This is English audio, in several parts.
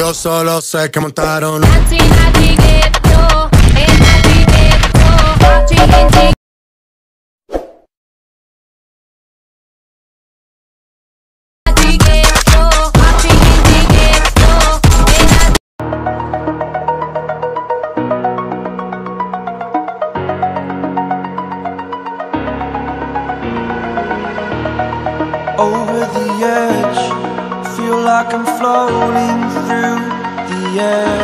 yo solo sé que montaron. Over the edge, feel like I'm floating through the air.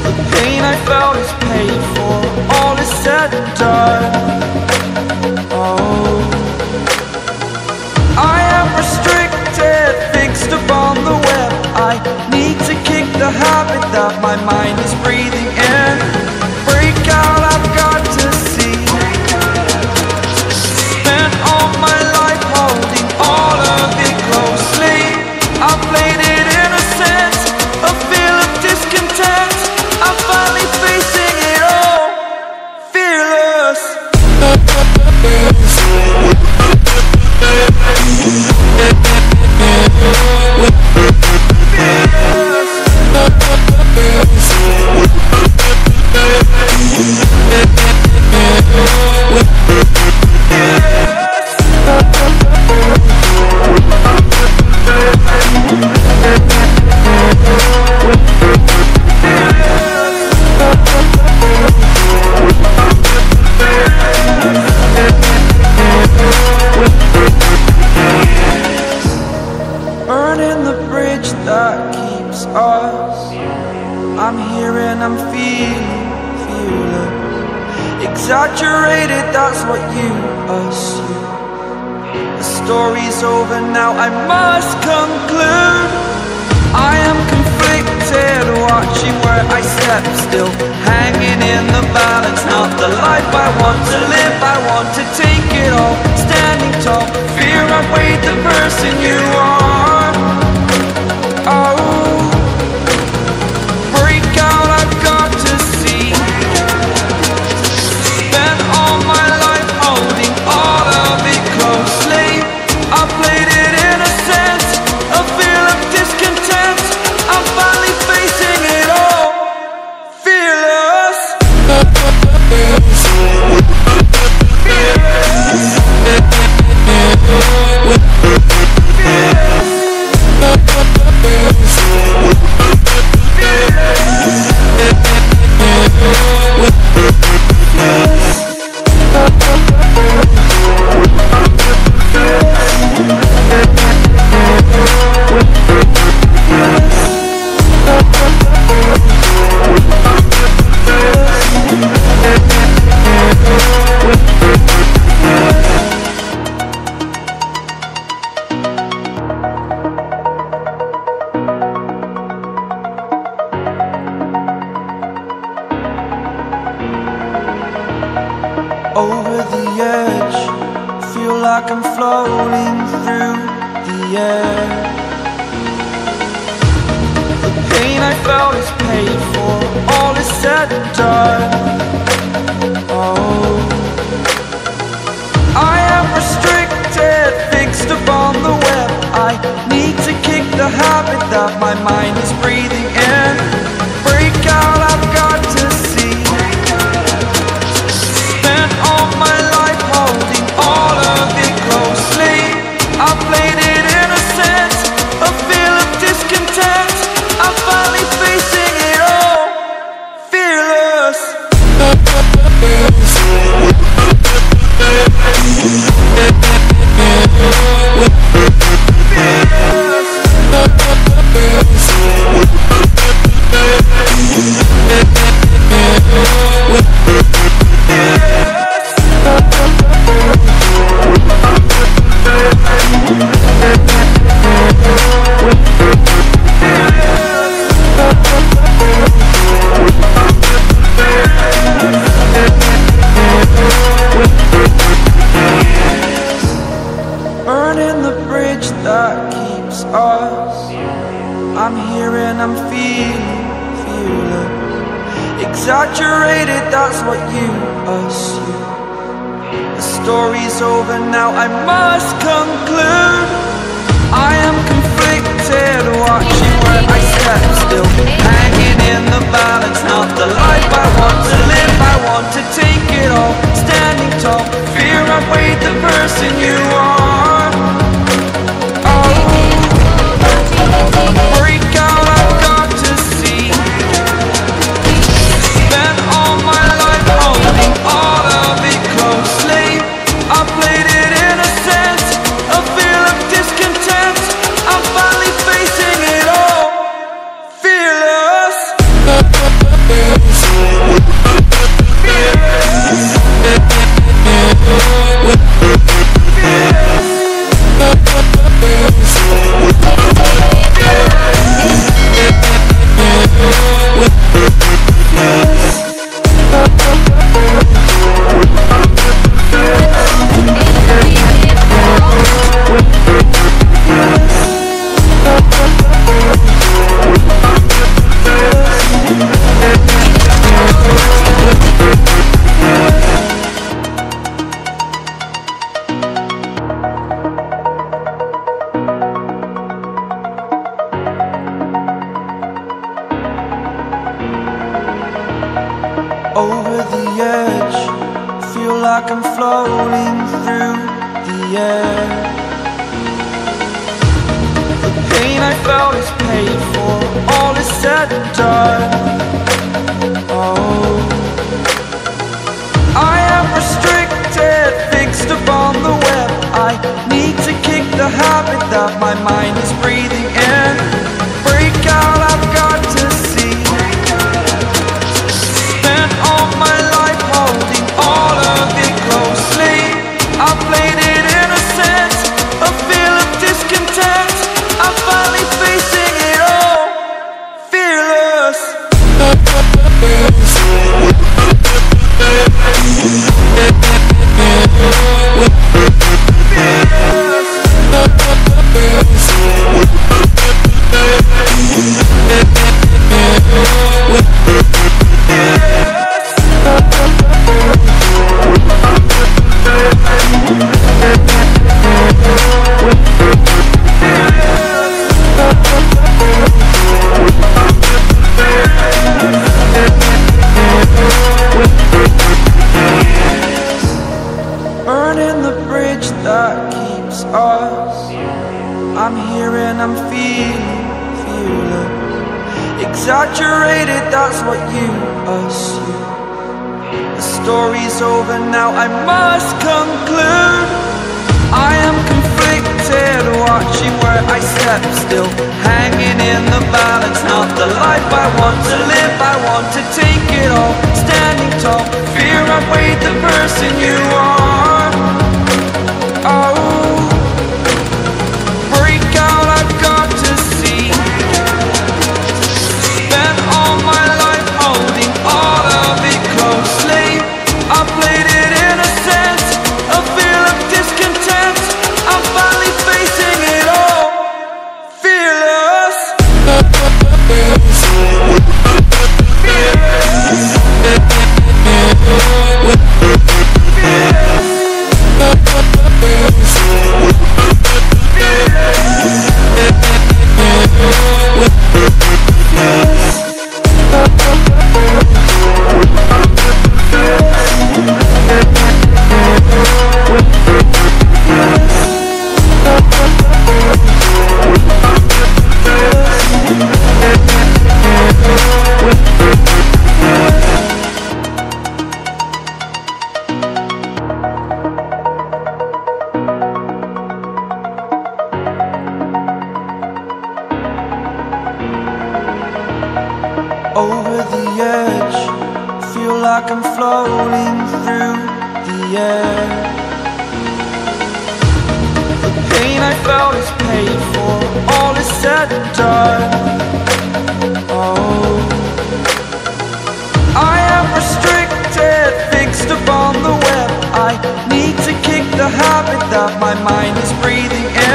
The pain I felt is paid for, all is said and done. Oh, I am restricted, fixed upon the web. I need to kick the habit that my mind is breathing in. Break out, I've got to see. All my life holding all of it closely. I played it innocent, a feel of discontent. I'm finally facing it all, fearless. Burning the bridge that keeps us. I'm here and I'm feeling fearless. Exaggerated, that's what you assume. The story's over now, I must conclude. I am conflicted, watching where I step still, hanging in the balance. Not the life I want to live, I want to take it all. Standing tall, fear outweighed the person you are. Oh, break out, I've got to see. Spent all my life holding all of it closely. I played it innocent, a feel of discontent. I'm finally facing it all, fearless. Over the edge, feel like I'm floating through the air. The pain I felt is paid for, all is said and done. Oh, I am restricted, fixed upon the web. I need to kick the habit that my mind is breathing in. Break out, I've got to see. Spent all my life holding all of it closely. I played it innocent, a feel of discontent. I'm finally facing it all, fearless. Burning the bridge that keeps us. I'm here and I'm feeling fearless. Exaggerated, that's what you assume. The story's over now, I must conclude. I am conflicted, step still, hanging in the balance. Not the life I want to live, I want to take it all. Standing tall, fear I weighed the person you are. Oh, break out, I've got to see. Spent all my life holding all of it closely. I played it in a sense, a feel of discontent. I'm finally facing it all, fearless. Over the edge, feel like I'm floating through the air. The pain I felt is paid for, all is said and done. Oh, I am restricted, fixed upon the web. I need to kick the habit that my mind is breathing in. Break out, I've got to see. My life holding all of it closely. I played it in a sense, a feel of discontent. I'm finally facing it all, fearless. Burning the bridge that keeps us. I'm here and I'm feeling fearless. Exaggerated, that's what you assume. The story's over now, I must conclude. I am conflicted, watching where I step still, hanging in the balance. Not the life I want to live, I want to take it all. Standing tall, fear I weighed the person you are. Oh, break out, I've got to see. Spent all my life holding all of it closely. I played it in a sense, a feel of discontent. I'm finally facing it all, fearless. Over the edge, feel like I'm floating through the air. The pain I felt is paid for, all is said and done. Oh, I am restricted, fixed upon the web. I need to kick the habit that my mind is breathing in.